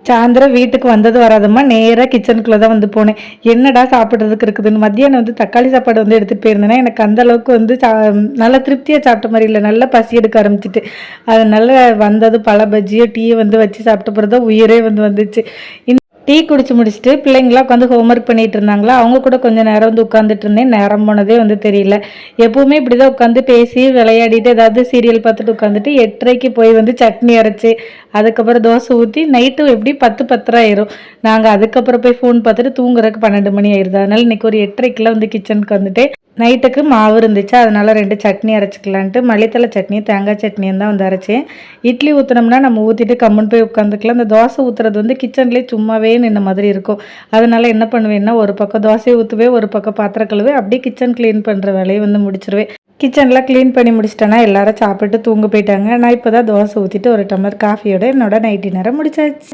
சாயந்தரம் வீட்டுக்கு வந்தது வராதம்மா நேராக கிச்சனுக்குள்ளே தான் வந்து போனேன். என்னடா சாப்பிட்றதுக்கு இருக்குதுன்னு. மத்தியானம் வந்து தக்காளி சாப்பாடு வந்து எடுத்துகிட்டு போயிருந்தேன்னா எனக்கு அந்த அளவுக்கு வந்து நல்லா திருப்தியாக சாப்பிட்ட மாதிரி இல்லை. நல்லா பசி எடுக்க ஆரம்பிச்சிட்டு அதனால வந்தது பழ பஜ்ஜியோ டீயை வந்து வச்சு சாப்பிட்ட பிறகு தான் உயிரே வந்து வந்துச்சு. டீ குடிச்சு முடிச்சுட்டு பிள்ளைங்களாம் உட்காந்து ஹோம்ஒர்க் பண்ணிட்டு இருந்தாங்களா, அவங்க கூட கொஞ்சம் நேரம் வந்து உட்காந்துட்டு இருந்தேன். நேரம் போனதே வந்து தெரியல. எப்பவுமே இப்படி தான் உட்காந்து பேசி விளையாடிட்டு ஏதாவது சீரியல் பார்த்துட்டு உட்காந்துட்டு 8:30க்கு போய் வந்து சட்னி அரைச்சி அதுக்கப்புறம் தோசை ஊற்றி நைட்டு எப்படி 10 ஆயிரும். நாங்கள் அதுக்கப்புறம் போய் ஃபோன் பார்த்துட்டு தூங்குறதுக்கு 12 மணி ஆயிடுது. அதனால இன்னைக்கு ஒரு 8:30க்கெல்லாம் வந்து கிச்சனுக்கு வந்துட்டு நைட்டுக்கு மாவு இருந்துச்சு. அதனால 2 சட்னி அரைச்சிக்கலான்ட்டு மல்லித்தலை சட்னியும் தேங்காய் சட்னியும் தான் வந்து அரைச்சேன். இட்லி ஊற்றினோம்னா நம்ம ஊற்றிட்டு கம்முன்னு போய் உட்காந்துக்கலாம். இந்த தோசை ஊற்றுறது வந்து கிச்சன்லேயே சும்மாவே நின்ன மாதிரி இருக்கும். அதனால என்ன பண்ணுவேன்னா ஒரு பக்கம் தோசையை ஊற்றுவேன், ஒரு பக்கம் பாத்திரம் கழுவேன், அப்படியே கிச்சன் க்ளீன் பண்ணுற வேலையை வந்து முடிச்சிருவேன். கிச்சன்லாம் க்ளீன் பண்ணி முடிச்சிட்டேன்னா எல்லாரும் சாப்பிட்டு தூங்க போயிட்டாங்க. நான் இப்போ தான் தோசை ஊற்றிட்டு ஒரு டம்ளர் காஃபியோட என்னோட நைட்டி நேரம் முடிச்சாச்சு.